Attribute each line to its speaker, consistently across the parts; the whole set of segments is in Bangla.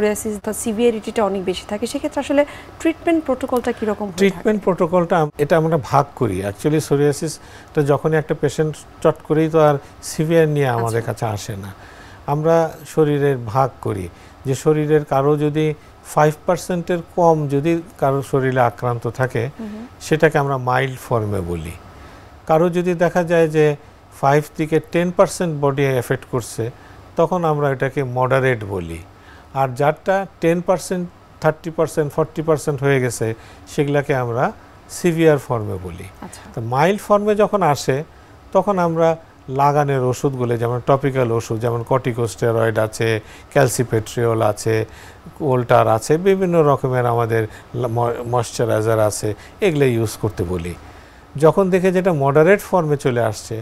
Speaker 1: সোরিয়াসিস বা সিভিয়ারিটিটা অনেক বেশি থাকে, সেক্ষেত্রে আসলে ট্রিটমেন্ট প্রোটোকলটা কীরকম?
Speaker 2: ট্রিটমেন্ট প্রোটোকলটা এটা আমরা ভাগ করি। অ্যাকচুয়ালি সোরিয়াসিসটা যখনই একটা পেশেন্ট চট করেই তো আর সিভিয়ার নিয়ে আমাদের কাছে আসে না, আমরা শরীরের ভাগ করি যে শরীরের কারো যদি 5%-এর কম যদি কারো শরীরে আক্রান্ত থাকে সেটাকে আমরা মাইল্ড ফর্মে বলি। কারো যদি দেখা যায় যে 5 থেকে 10% বডি এফেক্ট করছে তখন আমরা এটাকে মডারেট বলি। আর যারটা 10%, 30%, 40% হয়ে গেছে সেগুলাকে আমরা সিভিয়ার ফর্মে বলি। তো মাইল্ড ফর্মে যখন আসে তখন আমরা লাগানোর ওষুধগুলো, যেমন টপিক্যাল ওষুধ, যেমন কর্টিকোস্টেরয়েড আছে, ক্যালসিপেট্রিওল আছে, কোল্টার আছে, বিভিন্ন রকমের আমাদের ময়শ্চারাইজার আছে, এগুলো ইউজ করতে বলি। যখন দেখে যেটা মডারেট ফর্মে চলে আসছে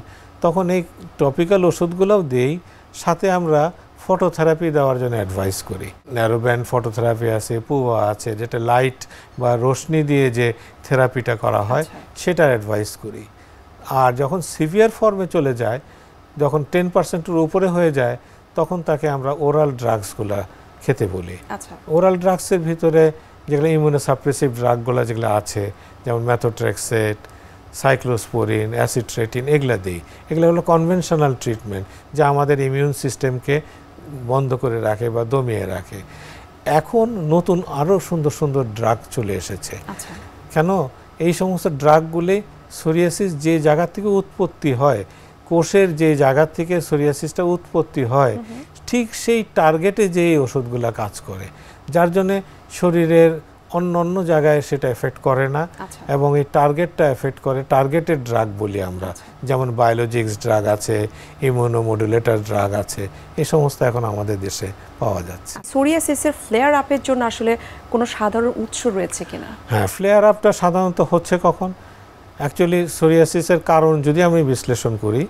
Speaker 2: তখন এই টপিক্যাল ওষুধগুলোও দিই, সাথে আমরা ফটোথেরাপি দেওয়ার জন্য অ্যাডভাইস করি। ন্যারো ব্যান্ড ফটোথেরাপি আছে, পুয়া আছে, যেটা লাইট বা রোশনি দিয়ে যে থেরাপিটা করা হয় সেটার অ্যাডভাইস করি। আর যখন সিভিয়ার ফর্মে চলে যায়, যখন 10%-এর উপরে হয়ে যায় তখন তাকে আমরা ওরাল ড্রাগসগুলো খেতে বলি। ওরাল ড্রাগসের ভিতরে যেগুলো ইমিউনোসাপ্রেসিভ ড্রাগগুলো যেগুলো আছে, যেমন মেথোট্রেক্সেট, সাইক্লোস্পোরিন, অ্যাসিট্রেটিন, এগুলো দিই। এগুলো হলো কনভেনশনাল ট্রিটমেন্ট যা আমাদের ইমিউন সিস্টেমকে বন্ধ করে রাখে বা দমিয়ে রাখে। এখন নতুন আরও সুন্দর সুন্দর ড্রাগ চলে এসেছে। কেন? এই সমস্ত ড্রাগগুলি সোরিয়াসিস যে জায়গা থেকে উৎপত্তি হয়, কোষের যে জায়গা থেকে সোরিয়াসিসটা উৎপত্তি হয়, ঠিক সেই টার্গেটে যে ওষুধগুলো কাজ করে, যার জন্যে শরীরের অন্য অন্য জায়গায় সেটা এফেক্ট করে না এবং এই টার্গেটটা এফেক্ট করে। টার্গেটেড ড্রাগ বলি আমরা, যেমন বায়োলজিক্স ড্রাগ আছে, ইমিউনোমডুলেটর ড্রাগ আছে, এই সমস্ত এখন আমাদের দেশে পাওয়া যাচ্ছে।
Speaker 1: সোরিয়াসিসের ফ্লেয়ার আপের জন্য আসলে কোনো সাধারণ উৎস রয়েছে কিনা?
Speaker 2: হ্যাঁ, ফ্লেয়ার আপটা সাধারণত হচ্ছে কখন? অ্যাকচুয়ালি সোরিয়াসিসের কারণ যদি আমি বিশ্লেষণ করি,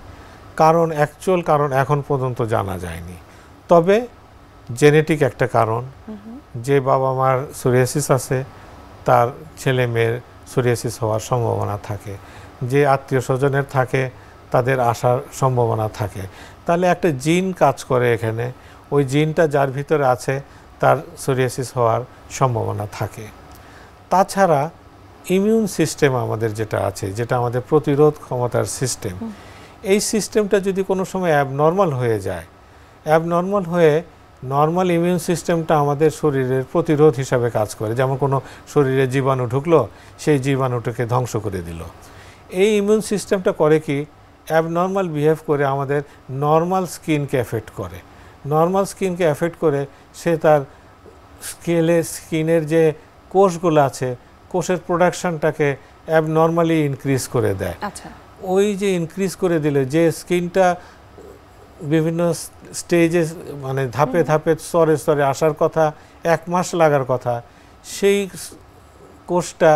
Speaker 2: অ্যাকচুয়াল কারণ এখন পর্যন্ত জানা যায়নি। তবে জেনেটিক একটা কারণ, যে বাবা মার সোরিয়াসিস আছে তার ছেলে মেয়ের সোরিয়াসিস হওয়ার সম্ভাবনা থাকে, যে আত্মীয় স্বজনের থাকে তাদের আসার সম্ভাবনা থাকে। তাহলে একটা জিন কাজ করে এখানে, ওই জিনটা যার ভিতরে আছে তার সোরিয়াসিস হওয়ার সম্ভাবনা থাকে। তাছাড়া ইমিউন সিস্টেম আমাদের যেটা আছে, যেটা আমাদের প্রতিরোধ ক্ষমতার সিস্টেম, এই সিস্টেমটা যদি কোনো সময় অ্যাবনর্মাল হয়ে যায়, অ্যাবনর্মাল হয়ে নর্মাল ইমিউন সিস্টেমটা আমাদের শরীরের প্রতিরোধ হিসাবে কাজ করে। যেমন কোনো শরীরে জীবাণু ঢুকলো, সেই জীবাণুটাকে ধ্বংস করে দিল। এই ইমিউন সিস্টেমটা করে কি, অ্যাবনর্মাল বিহেভ করে আমাদের নর্মাল স্কিনকে এফেক্ট করে। নর্মাল স্কিনকে এফেক্ট করে সে তার স্কিনের যে কোষগুলো আছে, কোষের প্রোডাকশনটাকে অ্যাবনর্মালি ইনক্রিজ করে দেয়। ওই যে ইনক্রিজ করে দিলে যে স্কিনটা বিভিন্ন স্টেজে, মানে ধাপে ধাপে স্তরে স্তরে আসার কথা, 1 মাস লাগার কথা, সেই কোষটা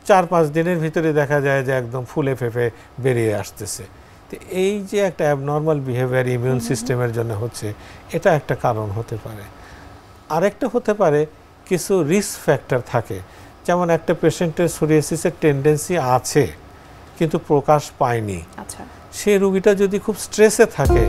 Speaker 2: 4-5 দিনের ভিতরে দেখা যায় যে একদম ফুলে ফেঁপে বেরিয়ে আসতেছে। তো এই যে একটা অ্যাবনর্মাল বিহেভিয়ার ইমিউন সিস্টেমের জন্য হচ্ছে, এটা একটা কারণ হতে পারে। আরেকটা হতে পারে কিছু রিস্ক ফ্যাক্টর থাকে, যেমন একটা পেশেন্টের সোরিয়াসিসের টেন্ডেন্সি আছে কিন্তু প্রকাশ পায়নি, সে রোগীটা যদি খুব স্ট্রেসে থাকে